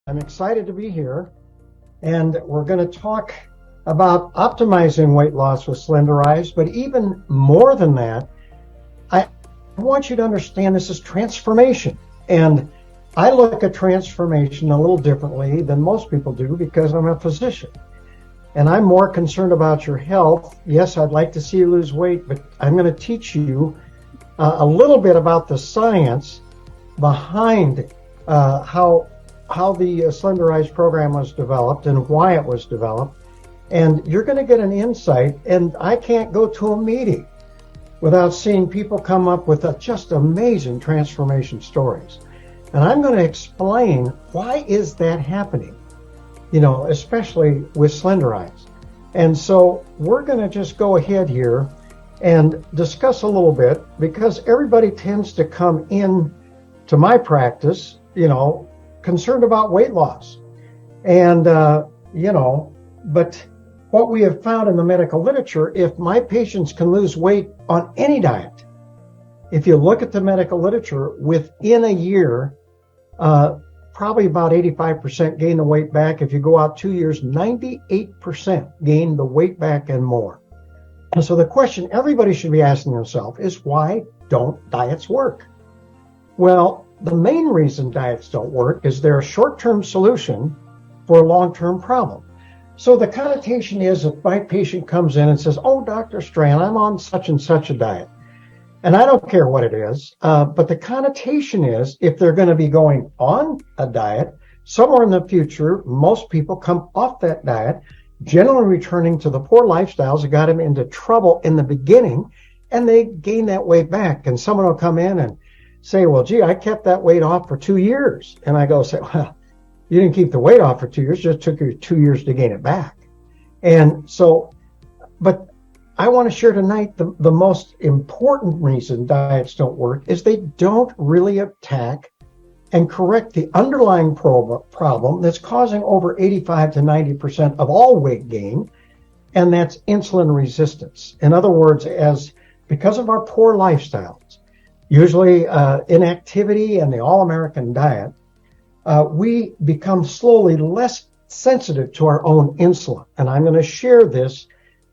I'm excited to be here, and we're going to talk about optimizing weight loss with Slenderize. But even more than that, I want you to understand this is transformation. And I look at transformation a little differently than most people do because I'm a physician. And I'm more concerned about your health. Yes, I'd like to see you lose weight, but I'm going to teach you a little bit about the science behind how the Slenderize program was developed and why it was developed. And you're going to get an insight. And I can't go to a meeting without seeing people come up with just amazing transformation stories. And I'm going to explain why is that happening, especially with Slenderize. And so we're going to just go ahead here and discuss a little bit, because everybody tends to come in to my practice, concerned about weight loss. And, but what we have found in the medical literature, if my patients can lose weight on any diet, if you look at the medical literature, within a year, probably about 85% gain the weight back. If you go out 2 years, 98% gain the weight back and more. And so the question everybody should be asking themselves is, why don't diets work? Well, the main reason diets don't work is they're a short-term solution for a long-term problem. So the connotation is, if my patient comes in and says, "Oh, Dr. Strand, I'm on such and such a diet," and I don't care what it is, but the connotation is, if they're going to be going on a diet, somewhere in the future, most people come off that diet, generally returning to the poor lifestyles that got them into trouble in the beginning, and they gain that weight back. And someone will come in and say, "Well, gee, I kept that weight off for 2 years." And I go, "Well, you didn't keep the weight off for 2 years, it just took you 2 years to gain it back." And so, but I want to share tonight the most important reason diets don't work is they don't really attack and correct the underlying problem that's causing over 85 to 90% of all weight gain, and that's insulin resistance. In other words, because of our poor lifestyles, usually inactivity and the all-American diet, we become slowly less sensitive to our own insulin. And I'm going to share this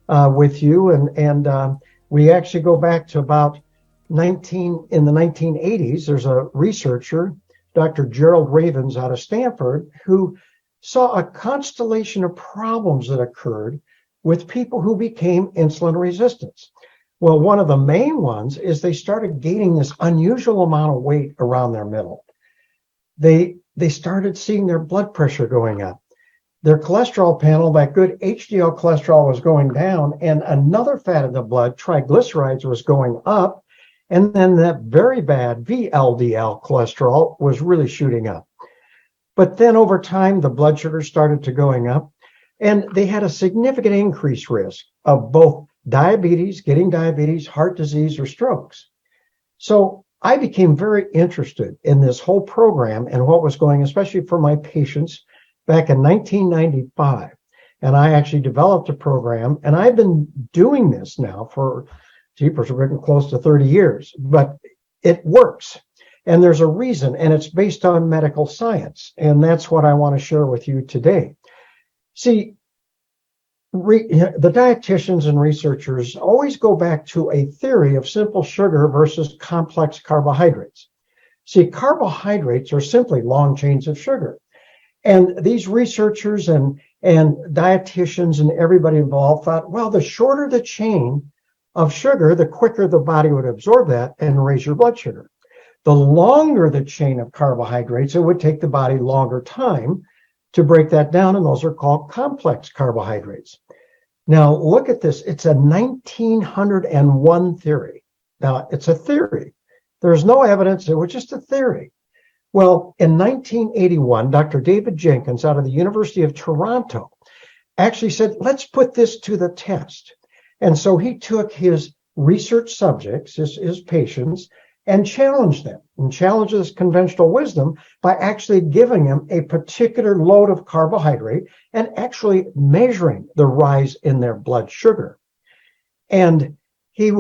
with you. And we actually go back to about in the 1980s. There's a researcher, Dr. Gerald Ravens out of Stanford, who saw a constellation of problems that occurred with people who became insulin resistant. Well, one of the main ones is they started gaining this unusual amount of weight around their middle. They started seeing their blood pressure going up. Their cholesterol panel, that good HDL cholesterol, was going down, and another fat in the blood, triglycerides, was going up. And then that very bad VLDL cholesterol was really shooting up. But then over time, the blood sugar started to going up, and they had a significant increased risk of both getting diabetes, heart disease, or strokes. So I became very interested in this whole program and what was going, especially for my patients, back in 1995. And I actually developed a program, and I've been doing this now for, we're getting close to 30 years, but it works. And there's a reason, and it's based on medical science. And that's what I want to share with you today. See, the dietitians and researchers always go back to a theory of simple sugar versus complex carbohydrates. See, carbohydrates are simply long chains of sugar. And these researchers and dietitians and everybody involved thought, well, the shorter the chain of sugar, the quicker the body would absorb that and raise your blood sugar. The longer the chain of carbohydrates, it would take the body longer time to break that down, and those are called complex carbohydrates. Now, look at this. It's a 1901 theory. Now, it's a theory. There's no evidence. It was just a theory. Well, in 1981, Dr. David Jenkins out of the University of Toronto actually said, let's put this to the test. And so he took his research subjects, his patients, and challenged them, and challenged this conventional wisdom by actually giving them a particular load of carbohydrate and actually measuring the rise in their blood sugar. And he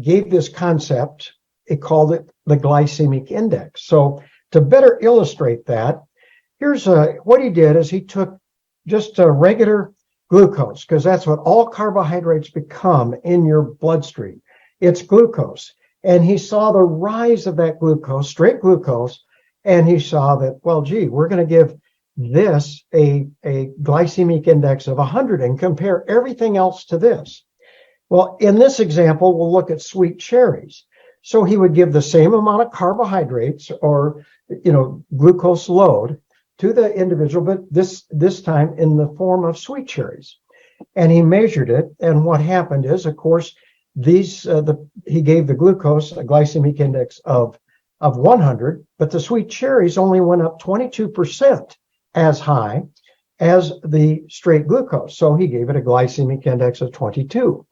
gave this concept, he called it the glycemic index. So to better illustrate that, Here's what he did is he took just a regular glucose, because that's what all carbohydrates become in your bloodstream. It's glucose. And he saw the rise of that glucose, straight glucose, and he saw that, well, gee, we're going to give this a glycemic index of 100 and compare everything else to this. Well, in this example, we'll look at sweet cherries. So he would give the same amount of carbohydrates or, glucose load to the individual, but this time in the form of sweet cherries. And he measured it. And what happened is, of course, he gave the glucose a glycemic index of 100, but the sweet cherries only went up 22% as high as the straight glucose. So he gave it a glycemic index of 22.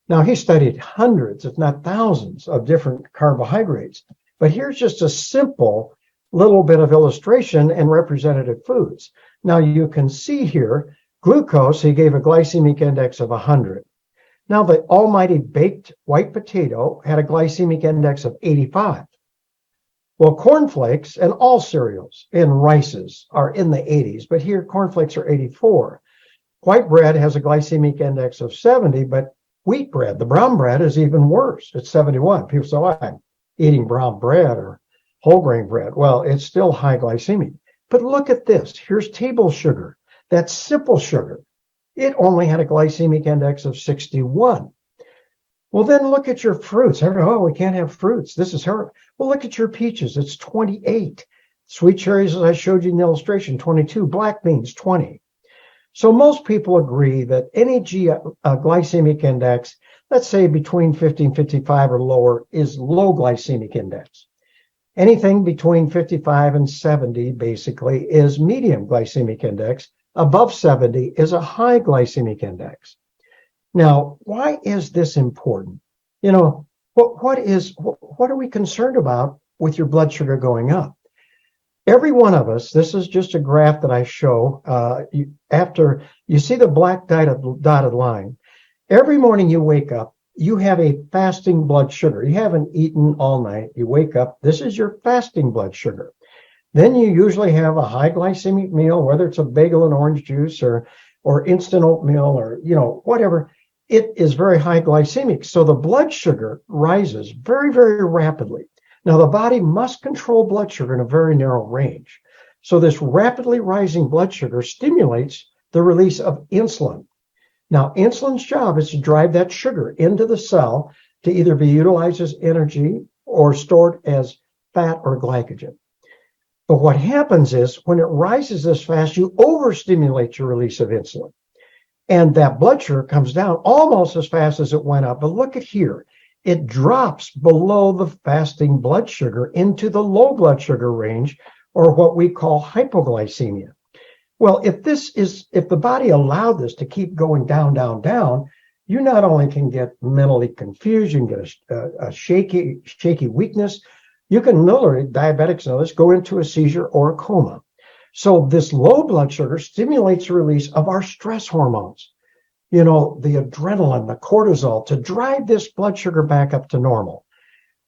Now, he studied hundreds, if not thousands, of different carbohydrates. But here's just a simple little bit of illustration and representative foods. Now, you can see here, glucose, he gave a glycemic index of 100. Now, the almighty baked white potato had a glycemic index of 85. Well, cornflakes and all cereals and rices are in the 80s, but here cornflakes are 84. White bread has a glycemic index of 70, but wheat bread, the brown bread, is even worse. It's 71. People say, oh, I'm eating brown bread or whole grain bread. Well, it's still high glycemic. But look at this. Here's table sugar. That's simple sugar. It only had a glycemic index of 61. Well, then look at your fruits. Oh, we can't have fruits. This is horrible. Well, look at your peaches. It's 28. Sweet cherries, as I showed you in the illustration, 22. Black beans, 20. So most people agree that any glycemic index, let's say between 50 and 55 or lower, is low glycemic index. Anything between 55 and 70 basically is medium glycemic index. Above 70 is a high glycemic index. Now, why is this important? What are we concerned about with your blood sugar going up? Every one of us, this is just a graph that I show, after you see the black dotted line, every morning you wake up, you have a fasting blood sugar. You haven't eaten all night. You wake up, this is your fasting blood sugar. Then you usually have a high glycemic meal, whether it's a bagel and orange juice or instant oatmeal or, whatever. It is very high glycemic. So the blood sugar rises very, very rapidly. Now, the body must control blood sugar in a very narrow range. So this rapidly rising blood sugar stimulates the release of insulin. Now, insulin's job is to drive that sugar into the cell to either be utilized as energy or stored as fat or glycogen. But what happens is when it rises this fast, you overstimulate your release of insulin. And that blood sugar comes down almost as fast as it went up. But look at here. It drops below the fasting blood sugar into the low blood sugar range, or what we call hypoglycemia. Well, if the body allowed this to keep going down, down, down, you not only can get mentally confused, you can get a shaky weakness. You can literally, diabetics know this, go into a seizure or a coma. So this low blood sugar stimulates the release of our stress hormones, the adrenaline, the cortisol, to drive this blood sugar back up to normal.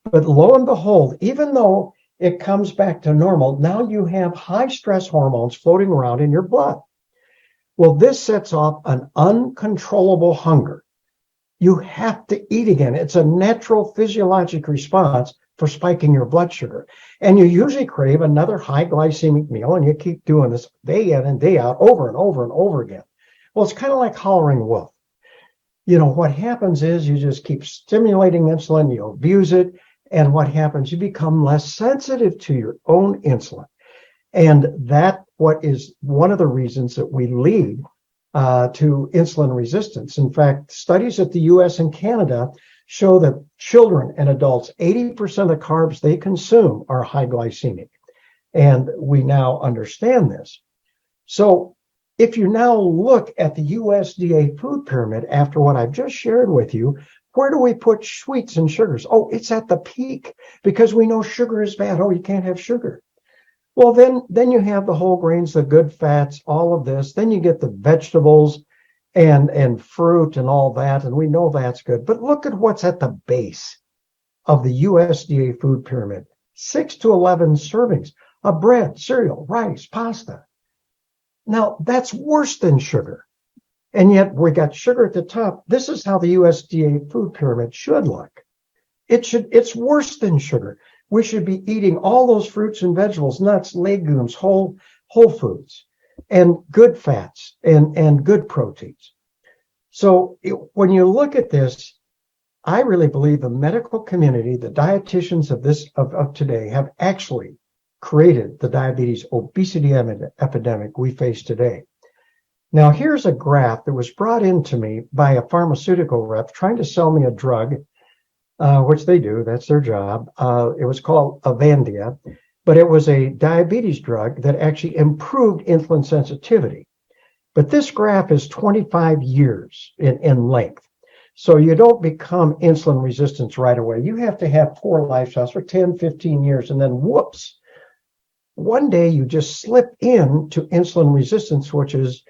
But lo and behold, even though it comes back to normal, now you have high stress hormones floating around in your blood. Well, this sets off an uncontrollable hunger. You have to eat again. It's a natural physiologic response for spiking your blood sugar. And you usually crave another high glycemic meal, and you keep doing this day in and day out, over and over and over again. Well, it's kind of like hollering wolf. What happens is you just keep stimulating insulin, you abuse it, and what happens, you become less sensitive to your own insulin. And that what is one of the reasons that we lead to insulin resistance. In fact, studies at the US and Canada show that children and adults, 80% of the carbs they consume are high glycemic. And we now understand this. So if you now look at the USDA food pyramid, after what I've just shared with you, where do we put sweets and sugars? Oh, it's at the peak because we know sugar is bad. Oh, you can't have sugar. Well, then you have the whole grains, the good fats, all of this. Then you get the vegetables and fruit and all that, and we know that's good. But look at what's at the base of the USDA food pyramid. 6 to 11 servings. bread, cereal, rice, pasta. Now, that's worse than sugar. And yet we got sugar at the top. This is how the USDA food pyramid should look. It's worse than sugar. We should be eating all those fruits and vegetables, nuts, legumes, whole foods, and good fats and good proteins. So when you look at this, I really believe the medical community, the dietitians of today, have actually created the diabetes obesity epidemic we face today. Now, here's a graph that was brought into me by a pharmaceutical rep trying to sell me a drug, which they do, that's their job. It was called Avandia, but it was a diabetes drug that actually improved insulin sensitivity. But this graph is 25 years in length. So you don't become insulin resistant right away. You have to have poor lifestyles for 10, 15 years, and then whoops, one day you just slip into insulin resistance, which is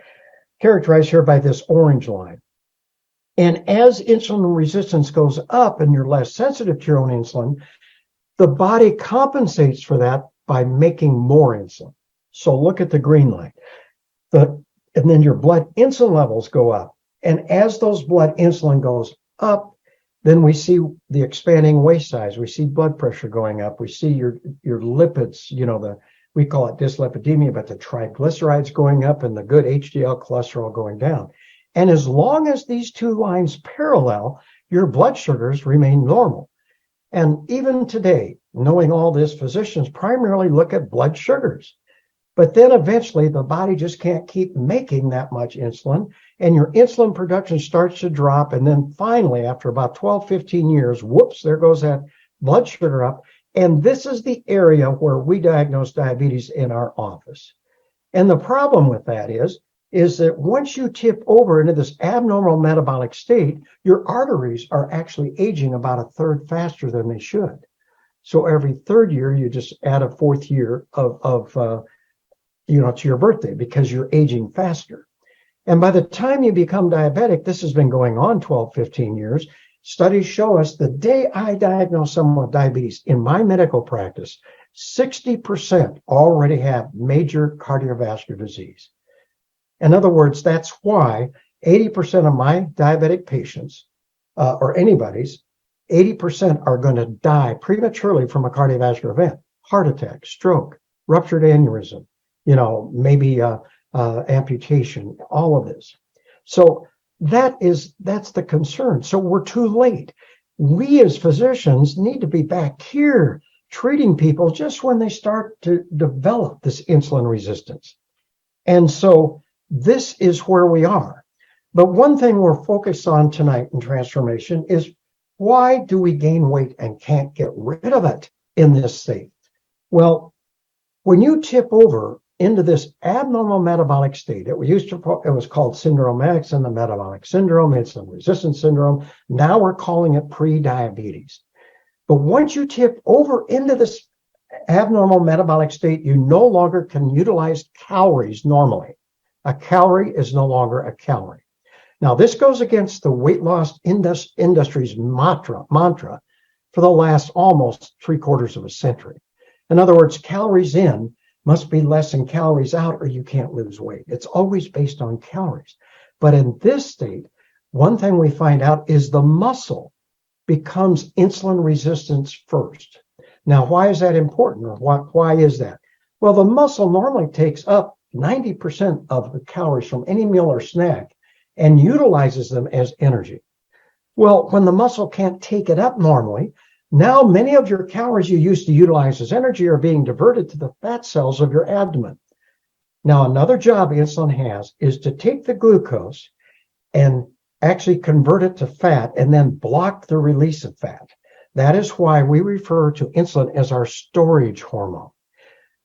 characterized here by this orange line. And as insulin resistance goes up and you're less sensitive to your own insulin, the body compensates for that by making more insulin. So look at the green line. And then your blood insulin levels go up. And as those blood insulin goes up, then we see the expanding waist size. We see blood pressure going up. We see your lipids, we call it dyslipidemia, but the triglycerides going up and the good HDL cholesterol going down. And as long as these two lines parallel, your blood sugars remain normal. And even today, knowing all this, physicians primarily look at blood sugars. But then eventually the body just can't keep making that much insulin, and your insulin production starts to drop. And then finally, after about 12, 15 years, whoops, there goes that blood sugar up. And this is the area where we diagnose diabetes in our office. And the problem with that is that once you tip over into this abnormal metabolic state, your arteries are actually aging about a third faster than they should. So every third year, you just add a fourth year to your birthday because you're aging faster. And by the time you become diabetic, this has been going on 12, 15 years. Studies show us the day I diagnose someone with diabetes in my medical practice, 60% already have major cardiovascular disease. In other words, that's why 80% of my diabetic patients, or anybody's, 80% are going to die prematurely from a cardiovascular event, heart attack, stroke, ruptured aneurysm, maybe amputation, all of this. So that's the concern. So we're too late. We as physicians need to be back here treating people just when they start to develop this insulin resistance. And so this is where we are. But one thing we're focused on tonight in transformation is, why do we gain weight and can't get rid of it in this state? Well, when you tip over into this abnormal metabolic state, it was called Syndrome X and the metabolic syndrome, insulin resistance syndrome. Now we're calling it pre-diabetes. But once you tip over into this abnormal metabolic state, you no longer can utilize calories normally. A calorie is no longer a calorie. Now, this goes against the weight loss industry's mantra for the last almost 3/4 of a century. In other words, calories in must be less than calories out or you can't lose weight. It's always based on calories. But in this state, one thing we find out is the muscle becomes insulin resistance first. Now, why is that important, or why is that? Well, the muscle normally takes up 90% of the calories from any meal or snack and utilizes them as energy. Well, when the muscle can't take it up normally, now many of your calories you used to utilize as energy are being diverted to the fat cells of your abdomen. Now, another job insulin has is to take the glucose and actually convert it to fat and then block the release of fat. That is why we refer to insulin as our storage hormone.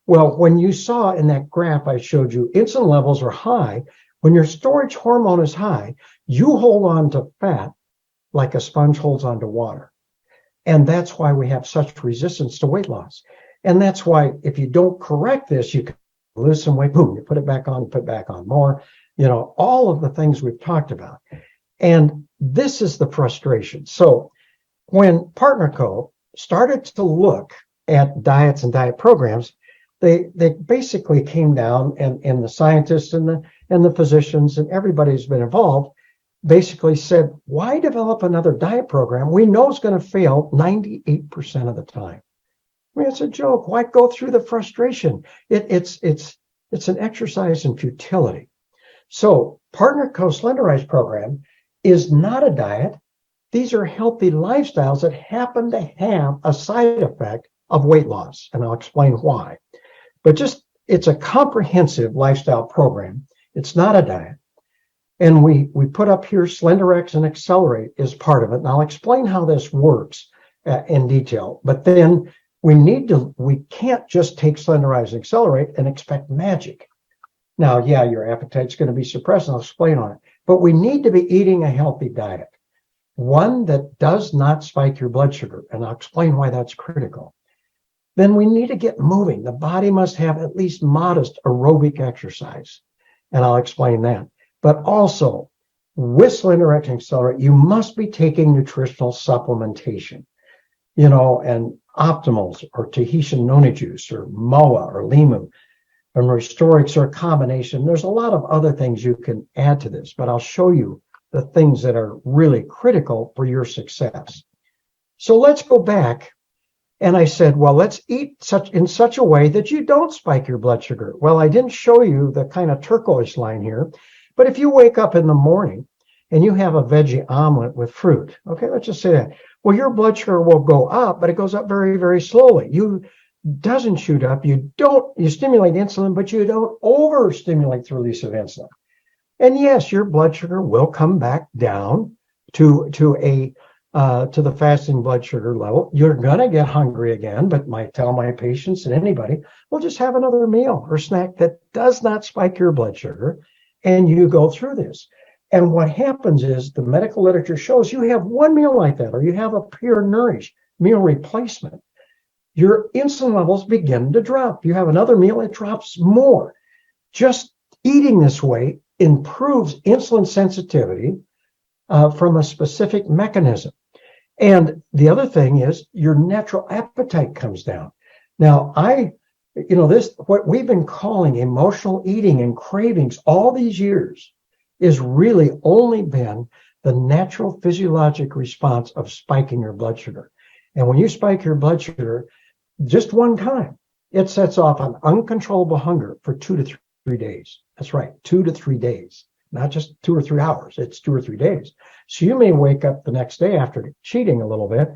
Well, when you saw in that graph I showed you, insulin levels are high. When your storage hormone is high, you hold on to fat like a sponge holds on to water. And that's why we have such resistance to weight loss. And that's why if you don't correct this, you can lose some weight, boom, you put it back on, put back on more, all of the things we've talked about. And this is the frustration. So when PartnerCo started to look at diets and diet programs, they basically came down, and the scientists and the physicians and everybody who's been involved basically said, why develop another diet program we know is going to fail 98% of the time? I mean, it's a joke. Why go through the frustration? It's an exercise in futility. So Partner Co-Slenderize program is not a diet. These are healthy lifestyles that happen to have a side effect of weight loss, and I'll explain why. But it's a comprehensive lifestyle program. It's not a diet. And we put up here SlenderX and Accelerate is part of it. And I'll explain how this works in detail. But then we can't just take Slenderize and Accelerate and expect magic. Now, yeah, your appetite's going to be suppressed, and I'll explain on it. But we need to be eating a healthy diet, one that does not spike your blood sugar. And I'll explain why that's critical. Then we need to get moving. The body must have at least modest aerobic exercise. And I'll explain that. But also, with SlenderX and Accelerate, you must be taking nutritional supplementation, and Optimals or Tahitian noni juice or MOA or Limu and Restorix or a combination. There's a lot of other things you can add to this, but I'll show you the things that are really critical for your success. So let's go back. And I said, well, let's eat in such a way that you don't spike your blood sugar. Well, I didn't show you the kind of turquoise line here, but if you wake up in the morning and you have a veggie omelet with fruit, okay, let's just say that. Well, your blood sugar will go up, but it goes up very, very slowly. You doesn't shoot up. You stimulate insulin, but you don't overstimulate the release of insulin. And yes, your blood sugar will come back down to the fasting blood sugar level. You're going to get hungry again, but I tell my patients and anybody, well, just have another meal or snack that does not spike your blood sugar, and you go through this. And what happens is the medical literature shows you have one meal like that, or you have a Pure Nourish meal replacement, your insulin levels begin to drop. You have another meal, it drops more. Just eating this way improves insulin sensitivity from a specific mechanism. And the other thing is your natural appetite comes down. Now, what we've been calling emotional eating and cravings all these years is really only been the natural physiologic response of spiking your blood sugar. And when you spike your blood sugar just one time, it sets off an uncontrollable hunger for 2 to 3 days. That's right, 2 to 3 days. Not just 2 or 3 hours, it's 2 or 3 days. So you may wake up the next day after cheating a little bit,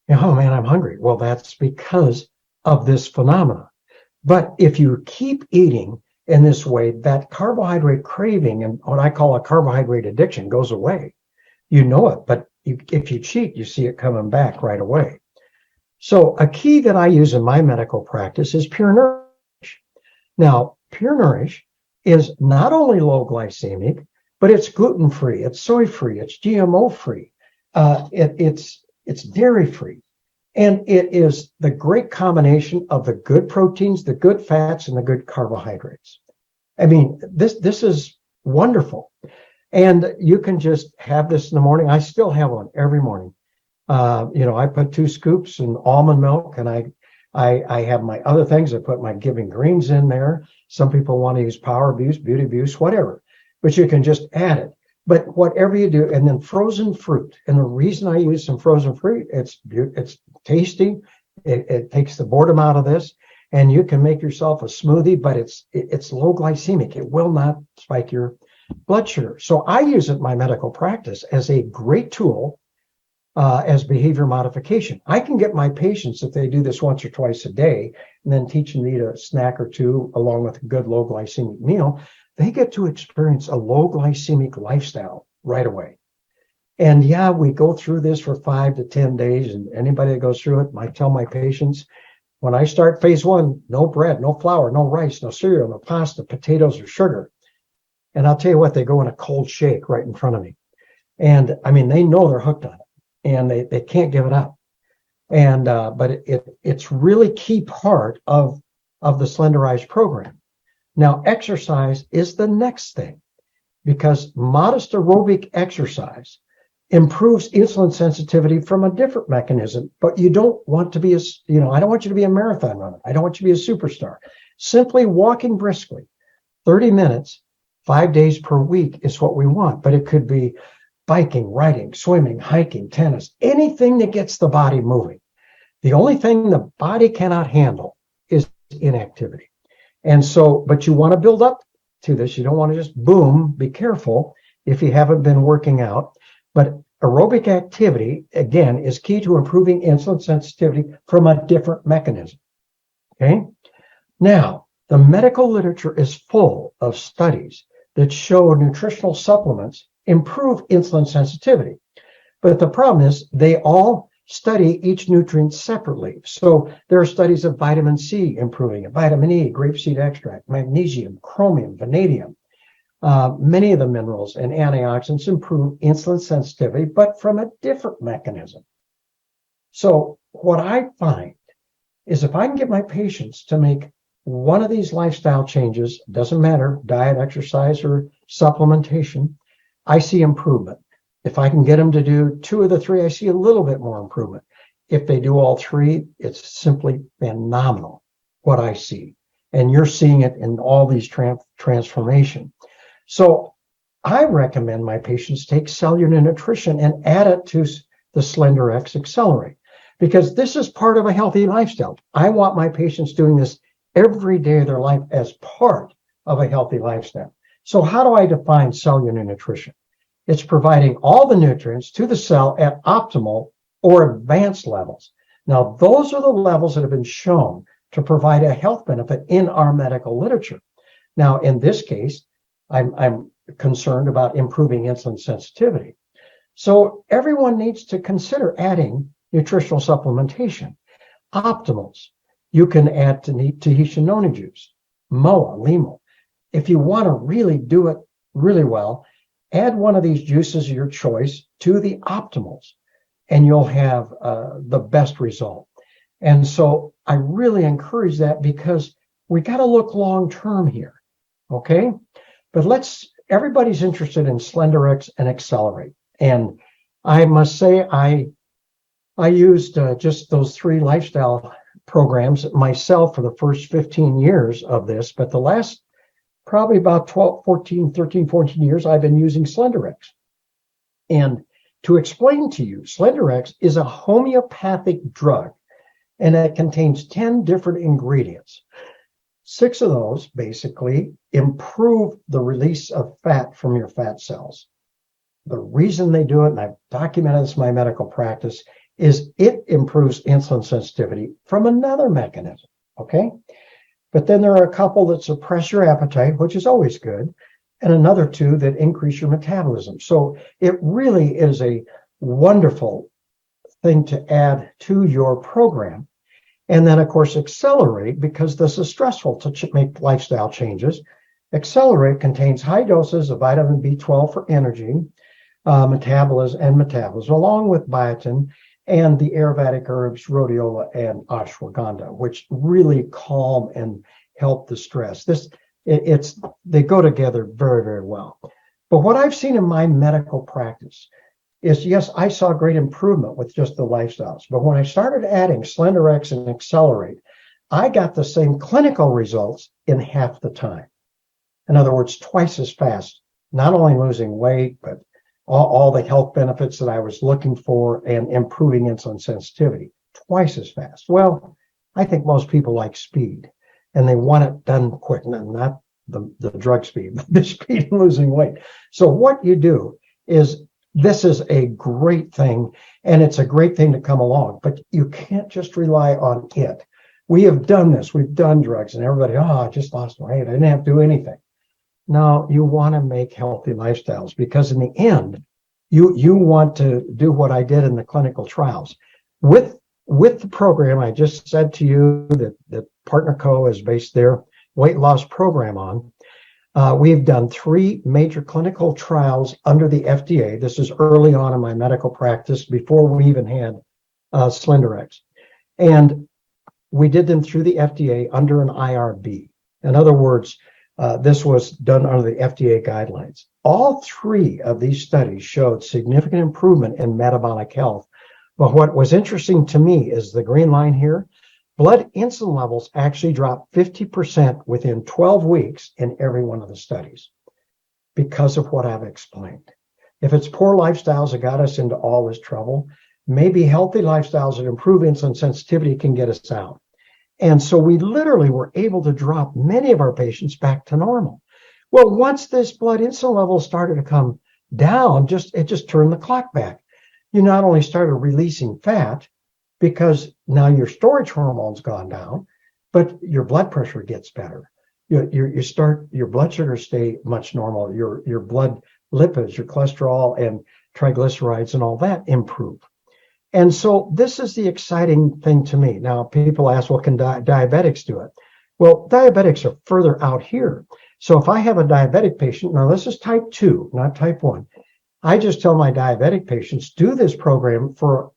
and, oh man, I'm hungry. Well, that's because of this phenomenon. But if you keep eating in this way, that carbohydrate craving and what I call a carbohydrate addiction goes away. You know it, but if you cheat, you see it coming back right away. So a key that I use in my medical practice is Pure Nourish. Now, Pure Nourish is not only low glycemic, but it's gluten-free, it's soy-free, it's GMO-free, it's dairy-free. And it is the great combination of the good proteins, the good fats, and the good carbohydrates. I mean, this is wonderful. And you can just have this in the morning. I still have one every morning. I put 2 scoops in almond milk, and I have my other things. I put my Giving Greens in there. Some people want to use Power Abuse, Beauty Abuse, whatever. But you can just add it. But whatever you do, and then frozen fruit. And the reason I use some frozen fruit, it's tasty. It takes the boredom out of this, and you can make yourself a smoothie. But it's low glycemic. It will not spike your blood sugar. So I use it in my medical practice as a great tool as behavior modification. I can get my patients, if they do this once or twice a day, and then teach them to eat a snack or two along with a good low glycemic meal, they get to experience a low glycemic lifestyle right away. And yeah, we go through this for 5 to 10 days, and anybody that goes through it, I tell my patients, when I start phase 1, no bread, no flour, no rice, no cereal, no pasta, potatoes, or sugar. And I'll tell you what, they go in a cold shake right in front of me. And I mean, they know they're hooked on it, and they can't give it up. And but it's really key part of the Slenderize program. Now, exercise is the next thing, because modest aerobic exercise improves insulin sensitivity from a different mechanism, but you don't want to be I don't want you to be a marathon runner. I don't want you to be a superstar. Simply walking briskly, 30 minutes, 5 days per week is what we want, but it could be biking, riding, swimming, hiking, tennis, anything that gets the body moving. The only thing the body cannot handle is inactivity. And so, but you want to build up to this. You don't want to just boom, be careful if you haven't been working out. But aerobic activity, again, is key to improving insulin sensitivity from a different mechanism. Okay? Now, the medical literature is full of studies that show nutritional supplements improve insulin sensitivity. But the problem is they all study each nutrient separately. So there are studies of vitamin C improving it, vitamin E, grapeseed extract, magnesium, chromium, vanadium. Many of the minerals and antioxidants improve insulin sensitivity, but from a different mechanism. So what I find is if I can get my patients to make one of these lifestyle changes, doesn't matter, diet, exercise, or supplementation, I see improvement. If I can get them to do 2 of the 3, I see a little bit more improvement. If they do all 3, it's simply phenomenal what I see. And you're seeing it in all these transformation. So I recommend my patients take cellular nutrition and add it to the SlenderX Accelerate, because this is part of a healthy lifestyle. I want my patients doing this every day of their life as part of a healthy lifestyle. So how do I define cellular nutrition? It's providing all the nutrients to the cell at optimal or advanced levels. Now, those are the levels that have been shown to provide a health benefit in our medical literature. Now, in this case, I'm concerned about improving insulin sensitivity. So everyone needs to consider adding nutritional supplementation. Optimals, you can add Tahitian noni juice, MOA, LIMO. If you want to really do it really well, add one of these juices of your choice to the optimals, and you'll have the best result. And so I really encourage that, because we got to look long term here. Okay? But everybody's interested in SlenderX and Accelerate. And I must say, I used just those 3 lifestyle programs myself for the first 15 years of this, but the last probably about 13, 14 years, I've been using SlenderX. And to explain to you, SlenderX is a homeopathic drug, and it contains 10 different ingredients. 6 of those basically improve the release of fat from your fat cells. The reason they do it, and I've documented this in my medical practice, is it improves insulin sensitivity from another mechanism, okay? But then there are a couple that suppress your appetite, which is always good, and another 2 that increase your metabolism. So it really is a wonderful thing to add to your program. And then, of course, Accelerate, because this is stressful to make lifestyle changes. Accelerate contains high doses of vitamin B12 for energy, metabolism, along with biotin and the Ayurvedic herbs rhodiola and ashwagandha, which really calm and help the stress. They go together very, very well. But what I've seen in my medical practice is, yes, I saw great improvement with just the lifestyles. But when I started adding SlenderX and Accelerate, I got the same clinical results in half the time. In other words, twice as fast, not only losing weight, but all the health benefits that I was looking for and improving insulin sensitivity, twice as fast. Well, I think most people like speed, and they want it done quick, not the drug speed, but the speed in losing weight. So what you do is, this is a great thing, and it's a great thing to come along, but you can't just rely on it. We have done this. We've done drugs, and everybody, I just lost weight. I didn't have to do anything. No, you want to make healthy lifestyles, because in the end, you want to do what I did in the clinical trials. With the program I just said to you that Partner Co. has based their weight loss program on, we've done 3 major clinical trials under the FDA. This is early on in my medical practice, before we even had SlenderX. And we did them through the FDA under an IRB. In other words, this was done under the FDA guidelines. all three of these studies showed significant improvement in metabolic health. But what was interesting to me is the green line here. Blood insulin levels actually dropped 50% within 12 weeks in every one of the studies because of what I've explained. If it's poor lifestyles that got us into all this trouble, maybe healthy lifestyles that improve insulin sensitivity can get us out. And so we literally were able to drop many of our patients back to normal. Well, once this blood insulin level started to come down, it just turned the clock back. You not only started releasing fat because now your storage hormone's gone down, but your blood pressure gets better. Your blood sugars stay much normal. Your blood lipids, your cholesterol and triglycerides and all that improve. And so this is the exciting thing to me. Now, people ask, well, can diabetics do it? Well, diabetics are further out here. So if I have a diabetic patient, now this is type 2, not type 1. I just tell my diabetic patients, do this program for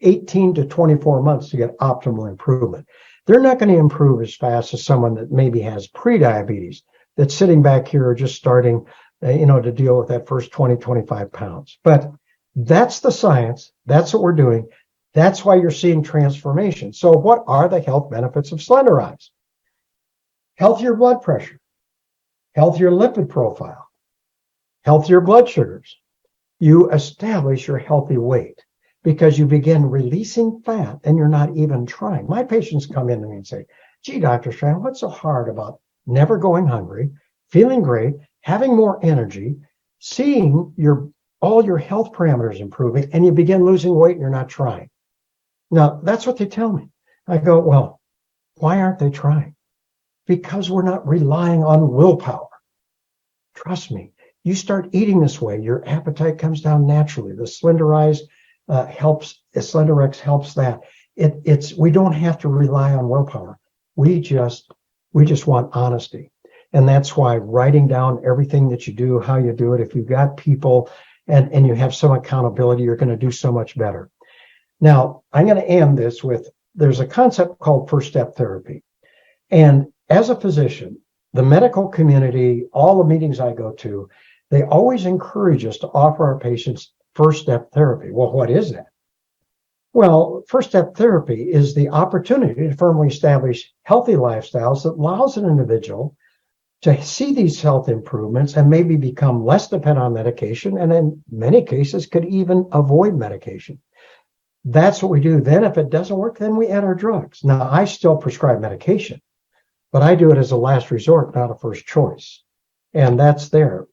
18 to 24 months to get optimal improvement. They're not going to improve as fast as someone that maybe has pre-diabetes, that's sitting back here just starting, to deal with that first 20, 25 pounds. But that's the science. That's what we're doing. That's why you're seeing transformation. So what are the health benefits of Slenderize? Healthier blood pressure, healthier lipid profile, healthier blood sugars. You establish your healthy weight because you begin releasing fat and you're not even trying. My patients come in to me and say, gee, Dr. Strand, what's so hard about never going hungry, feeling great, having more energy, seeing all your health parameters improving, and you begin losing weight and you're not trying? Now, that's what they tell me. I go, well, why aren't they trying? Because we're not relying on willpower. Trust me, you start eating this way, your appetite comes down naturally. The Slenderize helps, Slenderex helps that. We don't have to rely on willpower. We just want honesty. And that's why writing down everything that you do, how you do it, if you've got people and you have some accountability, you're going to do so much better. Now, I'm going to end this with, there's a concept called first step therapy. And as a physician, the medical community, all the meetings I go to, they always encourage us to offer our patients first step therapy. Well, what is that? Well, first step therapy is the opportunity to firmly establish healthy lifestyles that allows an individual to see these health improvements and maybe become less dependent on medication, and in many cases could even avoid medication. That's what we do. Then if it doesn't work, then we add our drugs. Now, I still prescribe medication, but I do it as a last resort, not a first choice. And that's there.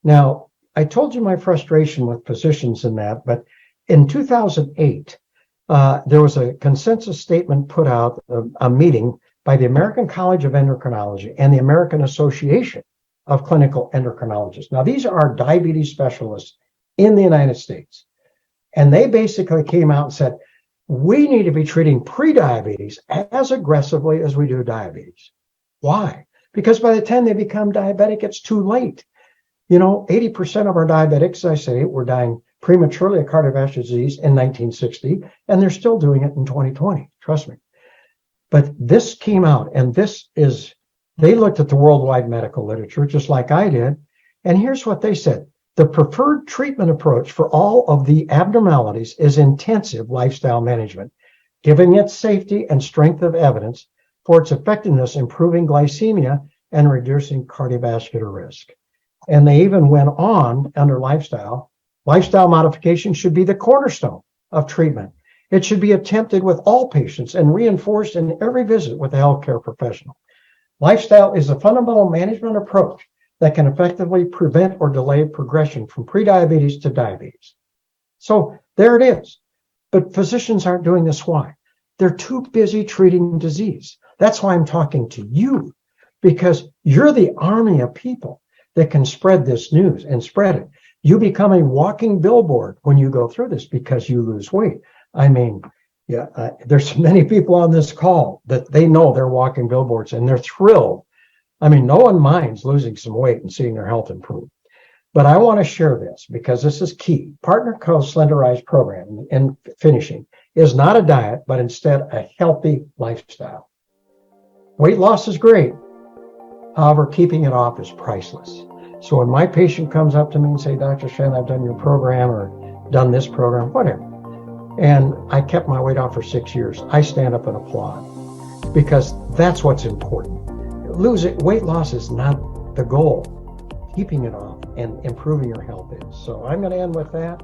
Now, I told you my frustration with physicians in that, but in 2008, there was a consensus statement put out, a meeting by the American College of Endocrinology and the American Association of Clinical Endocrinologists. Now, these are diabetes specialists in the United States. And they basically came out and said, we need to be treating prediabetes as aggressively as we do diabetes. Why? Because by the time they become diabetic, it's too late. 80% of our diabetics, I say, were dying prematurely of cardiovascular disease in 1960, and they're still doing it in 2020. Trust me. But this came out, and they looked at the worldwide medical literature, just like I did. And here's what they said. The preferred treatment approach for all of the abnormalities is intensive lifestyle management, giving it safety and strength of evidence for its effectiveness improving glycemia and reducing cardiovascular risk. And they even went on under lifestyle. Lifestyle modification should be the cornerstone of treatment. It should be attempted with all patients and reinforced in every visit with a healthcare professional. Lifestyle is a fundamental management approach that can effectively prevent or delay progression from prediabetes to diabetes. So there it is. But physicians aren't doing this. Why? They're too busy treating disease. That's why I'm talking to you, because you're the army of people that can spread this news and spread it. You become a walking billboard when you go through this because you lose weight. I mean, there's many people on this call that they know they're walking billboards and they're thrilled. I mean, no one minds losing some weight and seeing their health improve. But I want to share this because this is key. Partner Co.'s Slenderize program, in finishing, is not a diet, but instead a healthy lifestyle. Weight loss is great. However, keeping it off is priceless. So when my patient comes up to me and say, Dr. Strand, I've done your program or done this program, whatever, and I kept my weight off for 6 years, I stand up and applaud, because that's what's important. Weight loss is not the goal. Keeping it off and improving your health is. So I'm going to end with that.